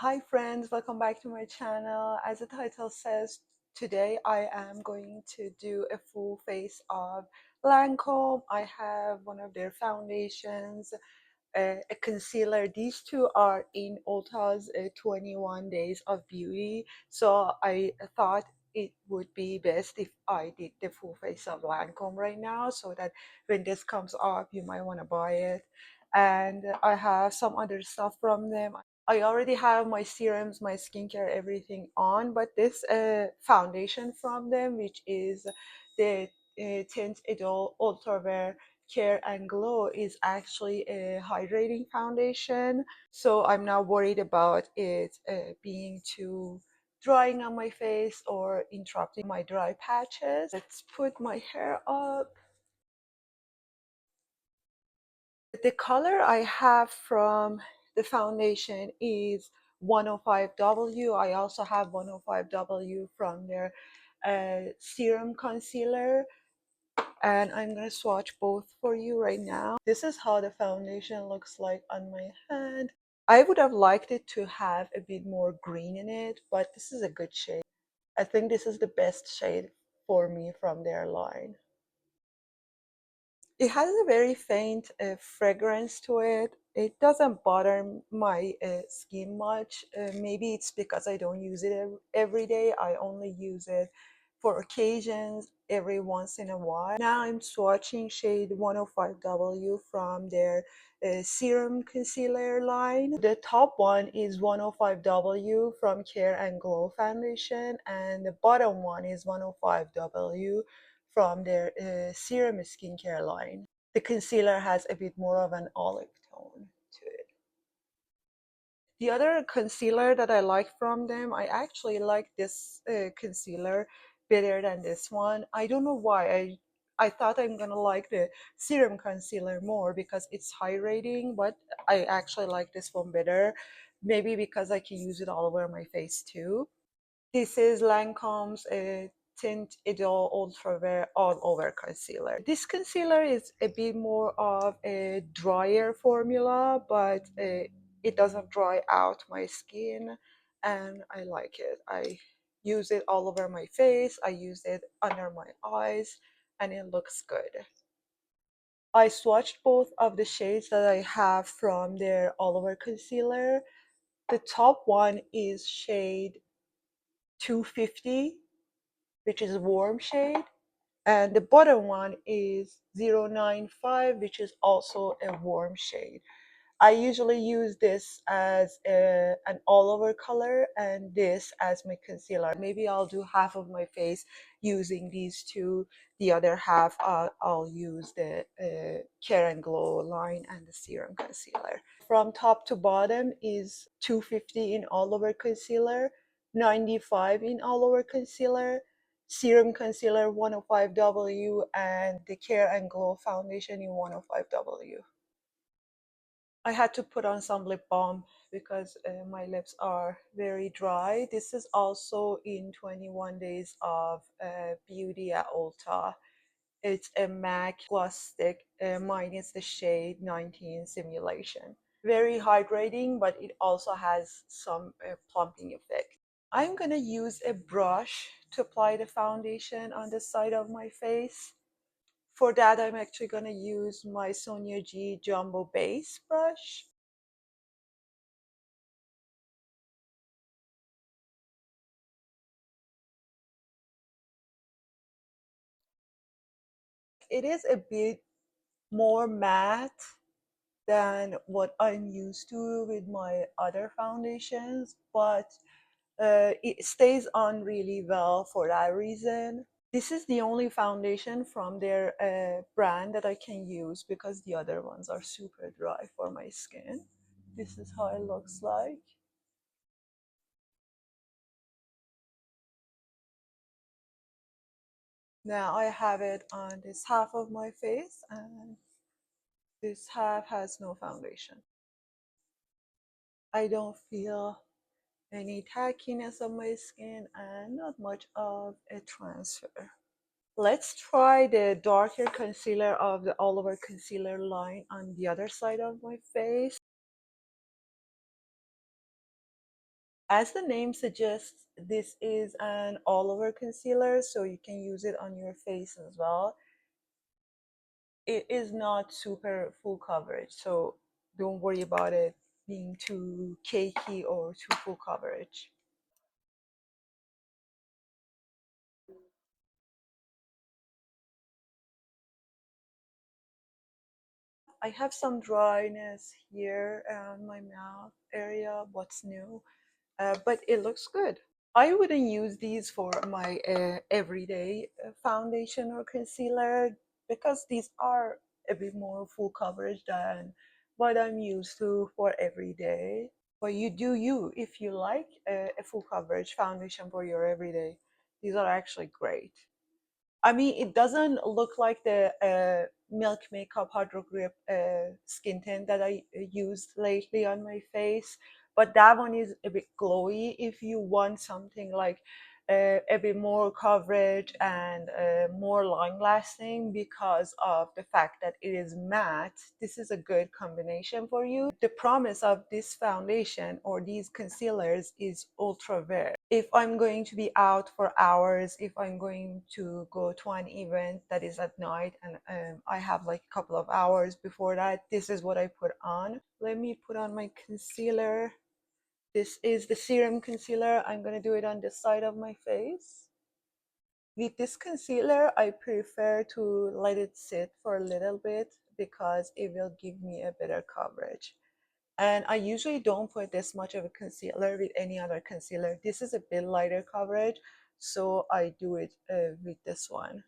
Hi friends, welcome back to my channel. As the title says, today I am going to do a full face of Lancome. I have one of their foundations, a concealer. These two are in Ulta's 21 Days of Beauty. So I thought it would be best if I did the full face of Lancome right now so that when this comes up, you might want to buy it. And I have some other stuff from them. I already have my serums, my skincare, everything on, but this foundation from them, which is the Tint Idol Ultra Wear Care and Glow, is actually a hydrating foundation. So I'm not worried about it being too drying on my face or interrupting my dry patches. Let's put my hair up. The color I have from the foundation is 105W. I also have 105W from their serum concealer, and I'm going to swatch both for you right now. This is how the foundation looks like on my hand. I would have liked it to have a bit more green in it, but this is a good shade. I think this is the best shade for me from their line. It has a very faint fragrance to it. It doesn't bother my skin much. Maybe it's because I don't use it every day. I only use it for occasions every once in a while. Now I'm swatching shade 105W from their serum concealer line. The top one is 105W from Care and Glow foundation, and the bottom one is 105W from their serum skincare line. The concealer has a bit more of an olive tone to it. The other concealer that I like from them, I actually like this concealer better than this one. I don't know why. I thought I'm gonna like the serum concealer more because it's hydrating, but I actually like this one better. Maybe because I can use it all over my face too. This is Lancome's Tint Idol Ultra Wear All Over Concealer. This concealer is a bit more of a drier formula, but it doesn't dry out my skin, and I like it. I use it all over my face, I use it under my eyes, and it looks good. I swatched both of the shades that I have from their All Over Concealer. The top one is shade 250, which is a warm shade, and the bottom one is 095, which is also a warm shade. I usually use this as an all-over color and this as my concealer. Maybe I'll do half of my face using these two. The other half I'll use the Care and Glow line and the serum concealer. From top to bottom is 250 in all-over concealer, 95 in all-over concealer, serum concealer 105W, and the Care and Glow foundation in 105W. I had to put on some lip balm because my lips are very dry. This is also in 21 Days of Beauty at Ulta. It's a MAC gloss stick. Mine is the shade 19 Simulation. Very hydrating, but it also has some plumping effect. I'm gonna use a brush to apply the foundation on the side of my face. For that, I'm actually gonna use my Sonia G Jumbo Base brush. It is a bit more matte than what I'm used to with my other foundations, but it stays on really well for that reason. This is the only foundation from their brand that I can use because the other ones are super dry for my skin. This is how it looks like. Now I have it on this half of my face, and this half has no foundation. I don't feel any tackiness on my skin and not much of a transfer. Let's try the darker concealer of the All Over Concealer line on the other side of my face. As the name suggests, this is an all over concealer, so you can use it on your face as well. It is not super full coverage, so don't worry about it being too cakey or too full coverage. I have some dryness here around my mouth area. What's new? But it looks good. I wouldn't use these for my everyday foundation or concealer because these are a bit more full coverage than what I'm used to for every day. But you do you. If you like a full coverage foundation for your everyday, these are actually great. I mean, it doesn't look like the Milk Makeup Hydro Grip skin tint that I used lately on my face, but that one is a bit glowy. If you want something like a bit more coverage and more long lasting because of the fact that it is matte, this is a good combination for you. The promise of this foundation or these concealers is ultra wear. If I'm going to be out for hours, if I'm going to go to an event that is at night and I have like a couple of hours before that, this is what I put on. Let me put on my concealer. This is the serum concealer. I'm going to do it on the side of my face. With this concealer, I prefer to let it sit for a little bit because it will give me a better coverage. And I usually don't put this much of a concealer with any other concealer. This is a bit lighter coverage, so I do it with this one.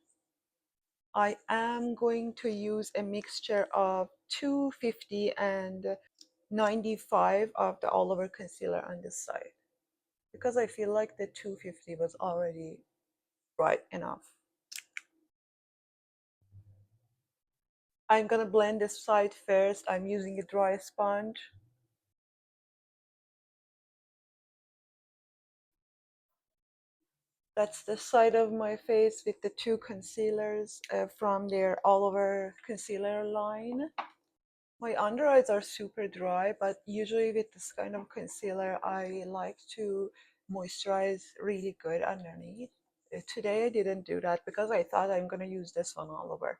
I am going to use a mixture of 250 and 95 of the all over concealer on this side because I feel like the 250 was already bright enough. I'm gonna blend this side first. I'm using a dry sponge. That's the side of my face with the two concealers from their all over concealer line. My under eyes are super dry, but usually with this kind of concealer, I like to moisturize really good underneath. Today I didn't do that because I thought I'm gonna use this one all over.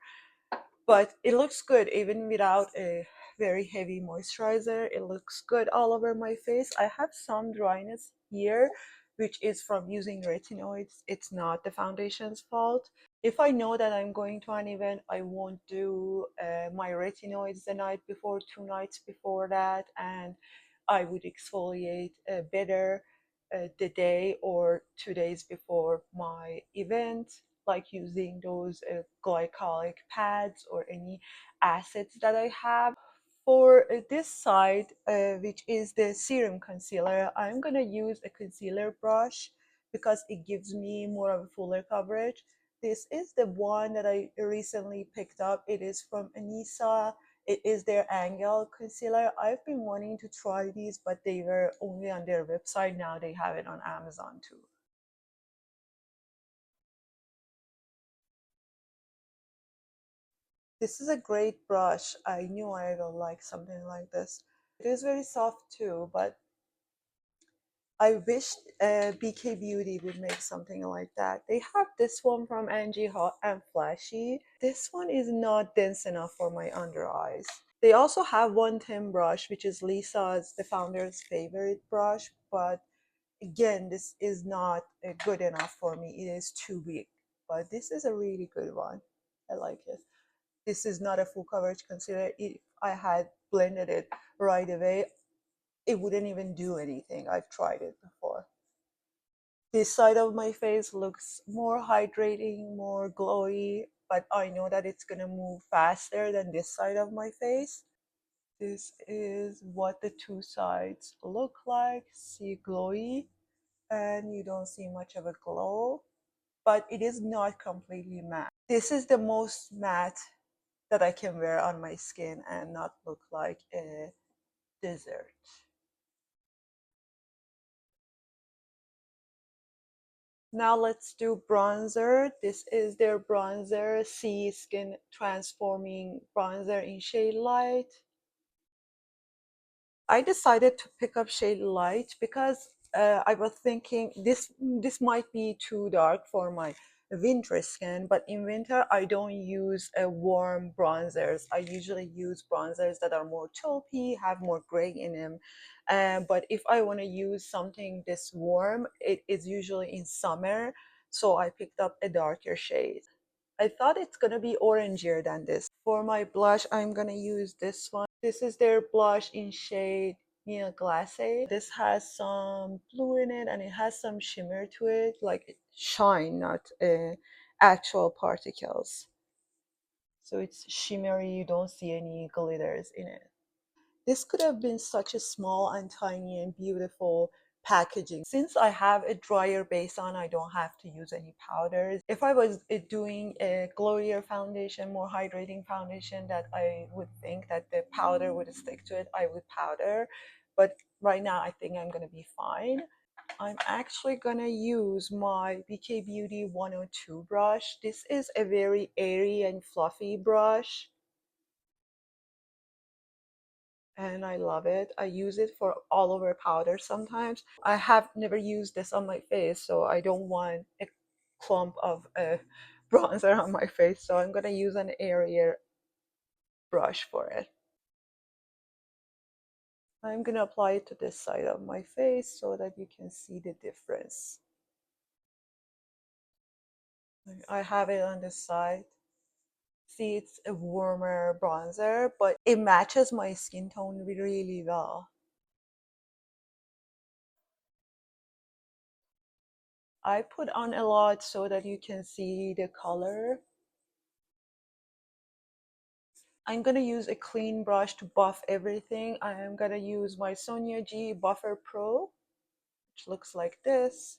But it looks good even without a very heavy moisturizer. It looks good all over my face. I have some dryness here, which is from using retinoids. It's not the foundation's fault. If I know that I'm going to an event, I won't do my retinoids the night before, 2 nights before that, and I would exfoliate better the day or 2 days before my event, like using those glycolic pads or any acids that I have. For this side, which is the serum concealer, I'm gonna use a concealer brush because it gives me more of a fuller coverage. This is the one that I recently picked up. It is from Anissa. It is their Angle concealer. I've been wanting to try these, but they were only on their website. Now they have it on Amazon too. This is a great brush. I knew I would like something like this. It is very soft too, but I wish BK Beauty would make something like that. They have this one from Angie Hot and Flashy. This one is not dense enough for my under eyes. They also have one thin brush, which is Lisa's, the founder's favorite brush, but again, this is not good enough for me. It is too big, but this is a really good one. I like it. This is not a full coverage concealer. If I had blended it right away, it wouldn't even do anything. I've tried it before. This side of my face looks more hydrating, more glowy, but I know that it's gonna move faster than this side of my face. This is what the two sides look like. See glowy, and you don't see much of a glow, but it is not completely matte. This is the most matte that I can wear on my skin and not look like a desert. Now let's do bronzer. This is their bronzer, C Skin Transforming Bronzer in Shade Light. I decided to pick up Shade Light because I was thinking this might be too dark for my winter skin, but in winter I don't use warm bronzers. I usually use bronzers that are more taupey, have more gray in them. But if I want to use something this warm, it is usually in summer, so I picked up a darker shade. I thought it's gonna be orangier than this. For my blush, I'm gonna use this one. This is their blush in shade Neon Glace. This has some blue in it and it has some shimmer to it, like it shine, not actual particles. So it's shimmery, you don't see any glitters in it. This could have been such a small and tiny and beautiful packaging. Since I have a drier base on, I don't have to use any powders. If I was doing a glowier foundation, more hydrating foundation, that I would think that the powder would stick to it, I would powder. But right now, I think I'm going to be fine. I'm actually going to use my BK Beauty 102 brush. This is a very airy and fluffy brush, and I love it. I use it for all over powder sometimes. I have never used this on my face, so I don't want a clump of bronzer on my face. So I'm gonna use an airier brush for it. I'm gonna apply it to this side of my face so that you can see the difference. I have it on this side. See, it's a warmer bronzer, but it matches my skin tone really well. I put on a lot so that you can see the color. I'm gonna use a clean brush to buff everything. I am gonna use my Sonia G Buffer Pro, which looks like this,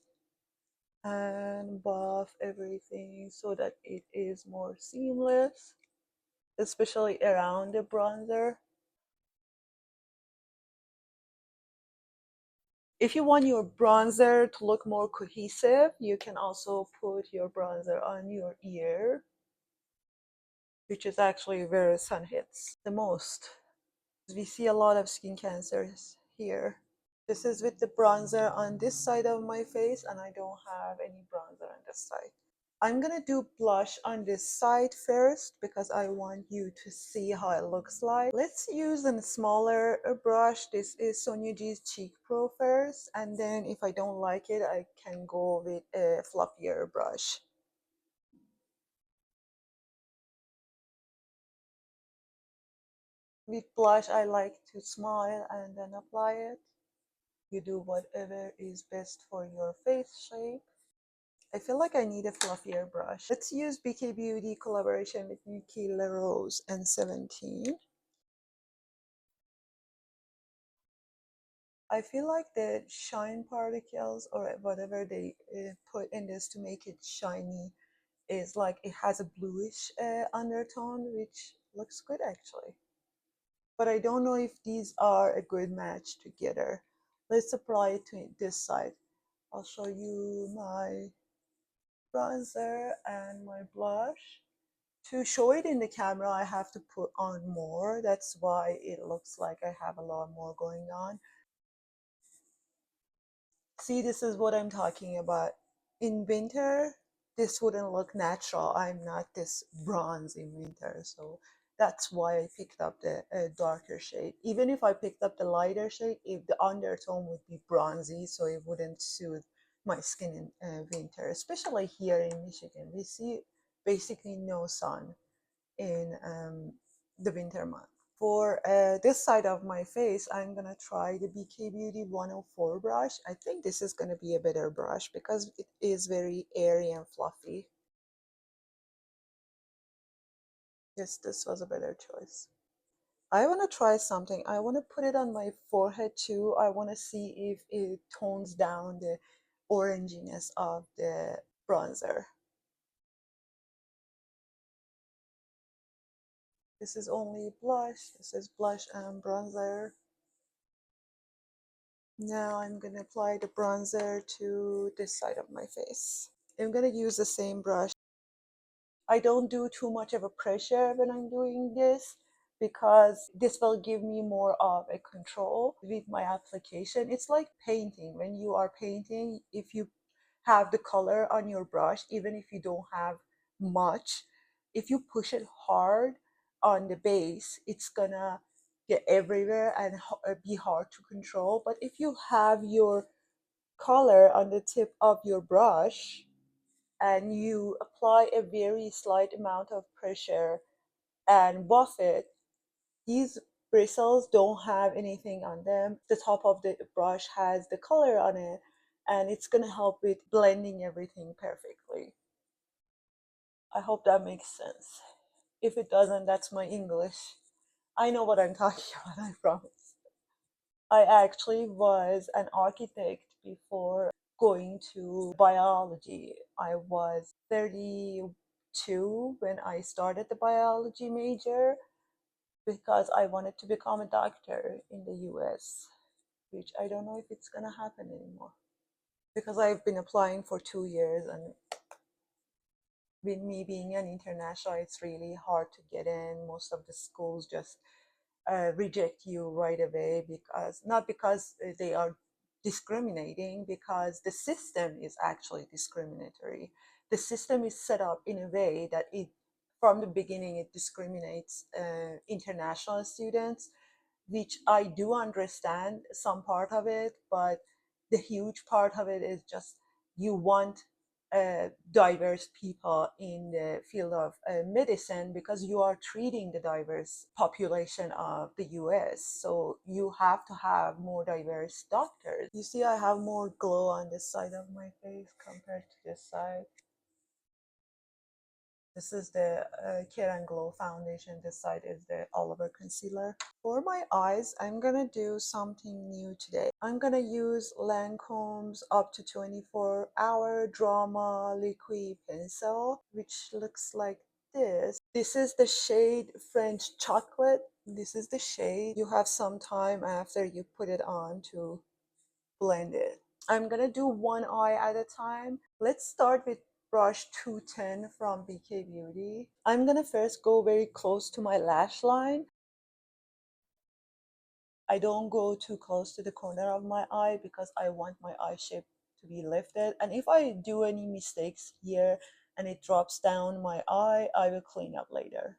and buff everything so that it is more seamless, especially around the bronzer. If you want your bronzer to look more cohesive, you can also put your bronzer on your ear, which is actually where sun hits the most. We see a lot of skin cancers here. This is with the bronzer on this side of my face, and I don't have any bronzer on this side. I'm gonna do blush on this side first because I want you to see how it looks like. Let's use a smaller brush. This is Sonia G's Cheek Pro first, and then if I don't like it, I can go with a fluffier brush. With blush, I like to smile and then apply it. You do whatever is best for your face shape. I feel like I need a fluffier brush. Let's use BK Beauty collaboration with Yuki La Rose and 17. I feel like the shine particles or whatever they put in this to make it shiny is like it has a bluish undertone, which looks good actually. But I don't know if these are a good match together. Let's apply it to this side. I'll show you my bronzer and my blush. To show it in the camera, I have to put on more. That's why it looks like I have a lot more going on. See, this is what I'm talking about. In winter, this wouldn't look natural. I'm not this bronze in winter. So that's why I picked up the darker shade. Even if I picked up the lighter shade, if the undertone would be bronzy, so it wouldn't suit my skin in winter, especially here in Michigan. We see basically no sun in the winter month. For this side of my face, I'm gonna try the BK Beauty 104 brush. I think this is gonna be a better brush because it is very airy and fluffy. Yes, this was a better choice. I wanna try something. I wanna put it on my forehead too. I wanna see if it tones down the oranginess of the bronzer. This is only blush. This is blush and bronzer. Now I'm going to apply the bronzer to this side of my face. I'm going to use the same brush. I don't do too much of a pressure when I'm doing this because this will give me more of a control with my application. It's like painting. When you are painting, if you have the color on your brush, even if you don't have much, if you push it hard on the base, it's gonna get everywhere and be hard to control. But if you have your color on the tip of your brush and you apply a very slight amount of pressure and buff it, these bristles don't have anything on them. The top of the brush has the color on it, and it's going to help with blending everything perfectly. I hope that makes sense. If it doesn't, that's my English. I know what I'm talking about, I promise. I actually was an architect before going to biology. I was 32 when I started the biology major because I wanted to become a doctor in the US, which I don't know if it's gonna happen anymore because I've been applying for 2 years, and with me being an international, it's really hard to get in. Most of the schools just reject you right away, because not because they are discriminating, because the system is actually discriminatory. The system is set up in a way that it from the beginning it discriminates international students, which I do understand some part of it, but the huge part of it is just you want diverse people in the field of medicine because you are treating the diverse population of the US. So you have to have more diverse doctors. You see, I have more glow on this side of my face compared to this side. This is the Care and Glow foundation. This side is the Oliver concealer. For my eyes, I'm gonna do something new today. I'm gonna use Lancome's up to 24-hour Drama Liquid Pencil, which looks like this. This is the shade French Chocolate. This is the shade. You have some time after you put it on to blend it. I'm gonna do one eye at a time. Let's start with brush 210 from BK Beauty. I'm gonna first go very close to my lash line. I don't go too close to the corner of my eye because I want my eye shape to be lifted. And if I do any mistakes here and it drops down my eye, I will clean up later.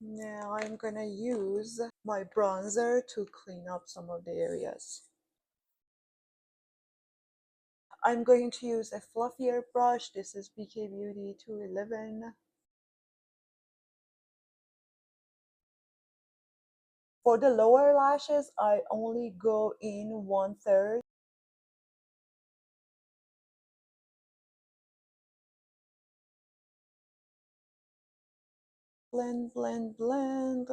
Now I'm gonna use my bronzer to clean up some of the areas. I'm going to use a fluffier brush. This is BK Beauty 211. For the lower lashes, I only go in 1/3. Blend, blend, blend.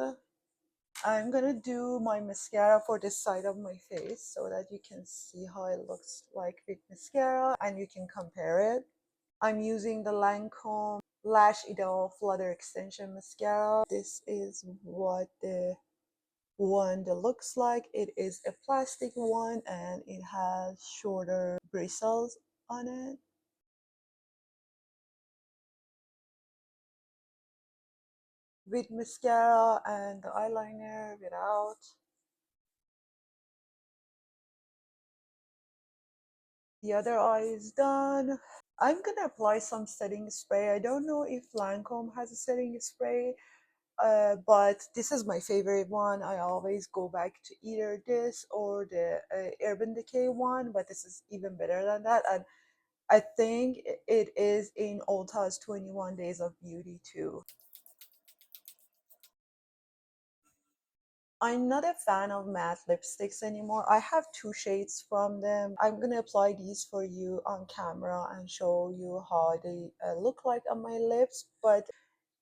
I'm gonna do my mascara for this side of my face so that you can see how it looks like with mascara and you can compare it. I'm using the Lancome Lash Idol Flutter Extension Mascara. This is what the one that looks like. It is a plastic one and it has shorter bristles on it. With mascara and the eyeliner without. The other eye is done. I'm gonna apply some setting spray. I don't know if Lancome has a setting spray, but this is my favorite one. I always go back to either this or the Urban Decay one, but this is even better than that. And I think it is in Ulta's 21 Days of Beauty too. I'm not a fan of matte lipsticks anymore. I have two shades from them. I'm gonna apply these for you on camera and show you how they look like on my lips. But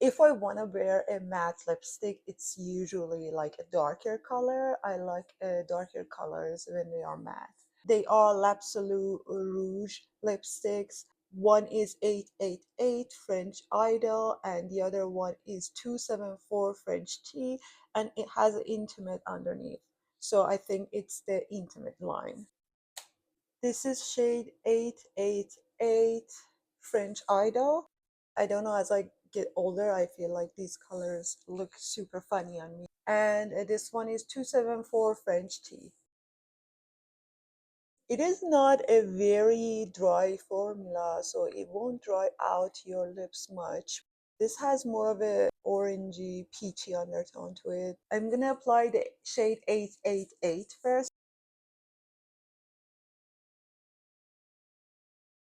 if I want to wear a matte lipstick, it's usually like a darker color. I like darker colors when they are matte. They are L'Absolu Rouge lipsticks. One is 888 French Idol, and the other one is 274 French Tea, and it has an intimate underneath. So I think it's the Intimate line. This is shade 888 French Idol. I don't know, as I get older, I feel like these colors look super funny on me. And this one is 274 French Tea. It is not a very dry formula, so it won't dry out your lips much. This has more of a orangey, peachy undertone to it. I'm gonna apply the shade 888 first.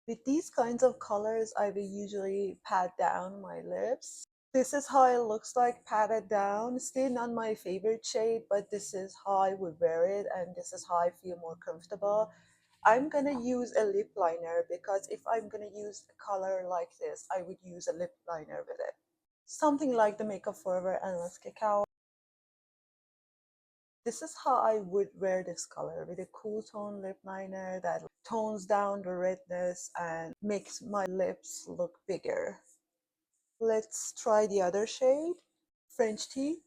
With these kinds of colors, I will usually pat down my lips. This is how it looks like patted down. Still not my favorite shade, but this is how I would wear it, and this is how I feel more comfortable. I'm gonna use a lip liner because if I'm gonna use a color like this, I would use a lip liner with it. Something like the Makeup Forever Endless Cacao. This is how I would wear this color, with a cool tone lip liner that tones down the redness and makes my lips look bigger. Let's try the other shade, French Tea.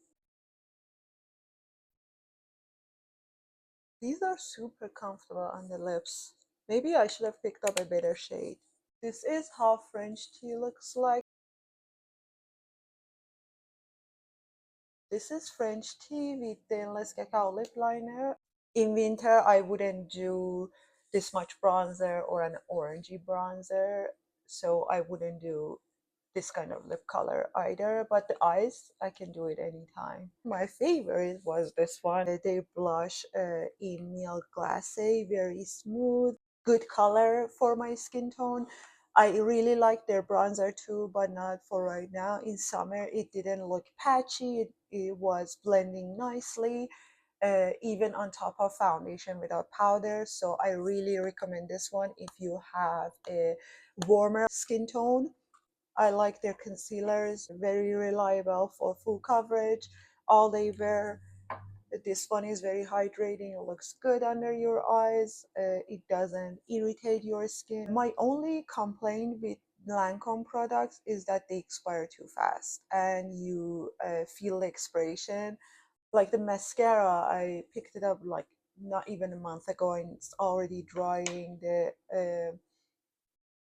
These are super comfortable on the lips. Maybe I should have picked up a better shade. This is how French Tea looks like. This is French Tea with the Endless Cacao lip liner. In winter, I wouldn't do this much bronzer or an orangey bronzer, so I wouldn't do this kind of lip color either, but the eyes, I can do it anytime. My favorite was this one, the blush in Milk Glacé, very smooth, good color for my skin tone. I really like their bronzer too, but not for right now. In summer, it didn't look patchy, it was blending nicely. Even on top of foundation without powder, so I really recommend this one if you have a warmer skin tone. I like their concealers, very reliable for full coverage, all day wear. This one is very hydrating, it looks good under your eyes, it doesn't irritate your skin. My only complaint with Lancome products is that they expire too fast and you feel the expiration. Like the mascara, I picked it up like not even a month ago and it's already drying. The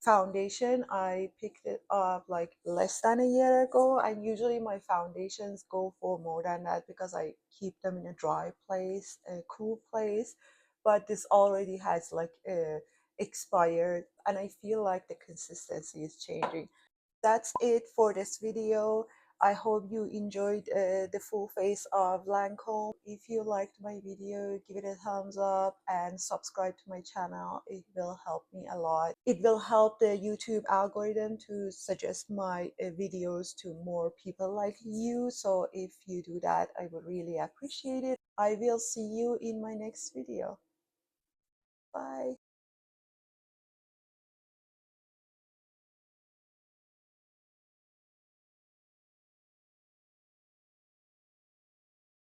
foundation, I picked it up like less than a year ago, and usually my foundations go for more than that because I keep them in a dry place, a cool place. But this already has like expired, and I feel like the consistency is changing. That's it for this video. I hope you enjoyed the full face of Lancome. If you liked my video, give it a thumbs up and subscribe to my channel. It will help me a lot. It will help the YouTube algorithm to suggest my videos to more people like you. So if you do that, I would really appreciate it. I will see you in my next video. Bye.